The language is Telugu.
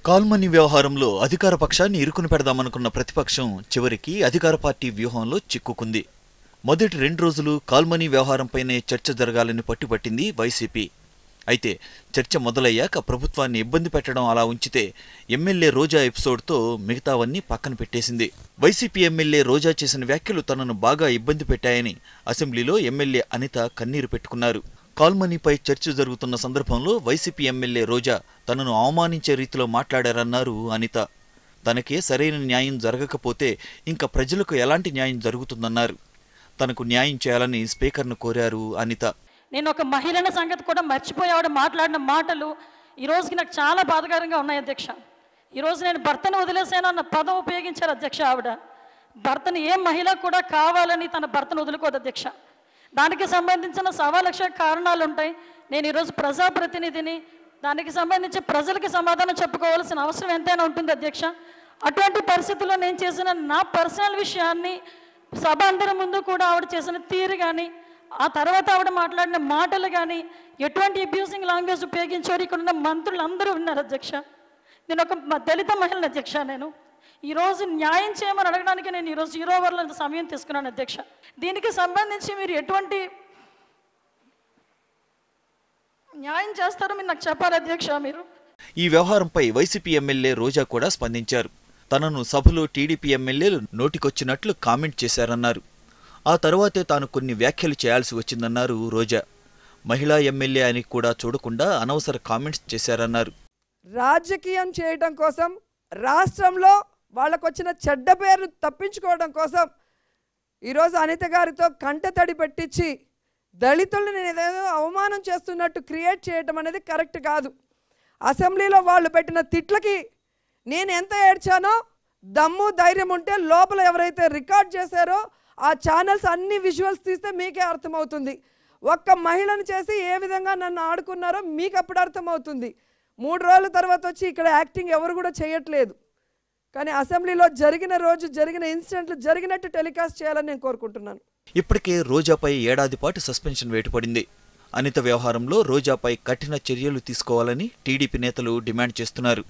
కాల్మనీ వ్యవహారంలో అధికార పక్షాన్ని ఇరుకుని పెడదామనుకున్న ప్రతిపక్షం చివరికి అధికార పార్టీ వ్యూహంలో చిక్కుకుంది. మొదటి 2 రోజులు కాల్మనీ వ్యవహారంపైనే చర్చ జరగాలని పట్టుబట్టింది వైసీపీ. అయితే చర్చ మొదలయ్యాక ప్రభుత్వాన్ని ఇబ్బంది పెట్టడం అలా ఉంచితే ఎమ్మెల్యే రోజా ఎపిసోడ్తో మిగతావన్నీ పక్కన పెట్టేసింది. వైసీపీ ఎమ్మెల్యే రోజా చేసిన వ్యాఖ్యలు తనను బాగా ఇబ్బంది పెట్టాయని అసెంబ్లీలో ఎమ్మెల్యే అనిత కన్నీరు పెట్టుకున్నారు. కాల్మనీపై చర్చ జరుగుతున్న సందర్భంలో వైసీపీ ఎమ్మెల్యే రోజా తనను అవమానించే రీతిలో మాట్లాడారన్నారు అనిత. తనకే సరైన న్యాయం జరగకపోతే ఇంకా ప్రజలకు ఎలాంటి న్యాయం జరుగుతుందన్నారు. తనకు న్యాయం చేయాలని స్పీకర్ను కోరారు అనిత. నేను ఒక మహిళల సంగతి కూడా మర్చిపోయి ఆవిడ మాట్లాడిన మాటలు ఈ రోజుకి నాకు చాలా బాధాకరంగా ఉన్నాయి అధ్యక్ష. ఈరోజు నేను భర్తను వదిలేసాను అన్న పదం ఉపయోగించారు అధ్యక్ష. ఆవిడ భర్తను ఏ మహిళ కూడా కావాలని తన భర్తను వదులుకోదు అధ్యక్ష. దానికి సంబంధించిన 1,00,000 కారణాలు ఉంటాయి. నేను ఈరోజు ప్రజాప్రతినిధిని, దానికి సంబంధించి ప్రజలకు సమాధానం చెప్పుకోవాల్సిన అవసరం ఎంతైనా ఉంటుంది అధ్యక్ష. అటువంటి పరిస్థితుల్లో నేను చేసిన నా పర్సనల్ విషయాన్ని సభ అందరి ముందు కూడా ఆవిడ చేసిన తీరు కానీ, ఆ తర్వాత ఆవిడ మాట్లాడిన మాటలు కానీ, ఎటువంటి అబ్యూజింగ్ లాంగ్వేజ్ ఉపయోగించారు ఇక్కడ ఉన్న మంత్రులు అందరూ ఉన్నారు అధ్యక్ష. నేను ఒక దళిత మహిళను అధ్యక్ష. నేను ఈరోజు న్యాయం చేయమని అడగడానికి నేను ఈరోజు 0 అవర్ల సమయం తీసుకున్నాను అధ్యక్ష. దీనికి సంబంధించి మీరు ఎటువంటి న్యాయం చేస్తారో మీరు నాకు చెప్పాలి అధ్యక్ష. మీరు ఈ వ్యవహారంపై వైసీపీ ఎమ్మెల్యే రోజా కూడా స్పందించారు. తనను సభలో టీడీపీ ఎమ్మెల్యేలు నోటికొచ్చినట్లు కామెంట్ చేశారన్నారు. ఆ తర్వాతే తాను కొన్ని వ్యాఖ్యలు చేయాల్సి వచ్చిందన్నారు రోజా. మహిళా ఎమ్మెల్యే అని కూడా చూడకుండా అనవసర కామెంట్స్ చేశారన్నారు. రాజకీయం చేయడం కోసం, రాష్ట్రంలో వాళ్ళకొచ్చిన చెడ్డ పేరు తప్పించుకోవడం కోసం ఈరోజు అనిత గారితో కంటతడి పెట్టించి దళితులను నేను ఏదేదో అవమానం చేస్తున్నట్టు క్రియేట్ చేయడం అనేది కరెక్ట్ కాదు. అసెంబ్లీలో వాళ్ళు పెట్టిన తిట్లకి నేను ఎంత ఏడ్చానో, దమ్ము ధైర్యం ఉంటే లోపల ఎవరైతే రికార్డ్ చేశారో ఆ ఛానల్స్ అన్ని విజువల్స్ తీస్తే మీకే అర్థమవుతుంది. ఒక్క మహిళను చేసి ఏ విధంగా నన్ను ఆడుకున్నారో మీకు అప్పుడు అర్థమవుతుంది. 3 రోజుల తర్వాత వచ్చి ఇక్కడ యాక్టింగ్ ఎవరు కూడా చేయట్లేదు. కానీ అసెంబ్లీలో జరిగిన రోజు జరిగిన ఇన్సిడెంట్లు జరిగినట్టు టెలికాస్ట్ చేయాలని నేను కోరుకుంటున్నాను. ఇప్పటికే రోజాపై ఏడాది పాటు సస్పెన్షన్ వేటుపడింది. అనిత వ్యవహారంలో రోజాపై కఠిన చర్యలు తీసుకోవాలని టీడీపీ నేతలు డిమాండ్ చేస్తున్నారు.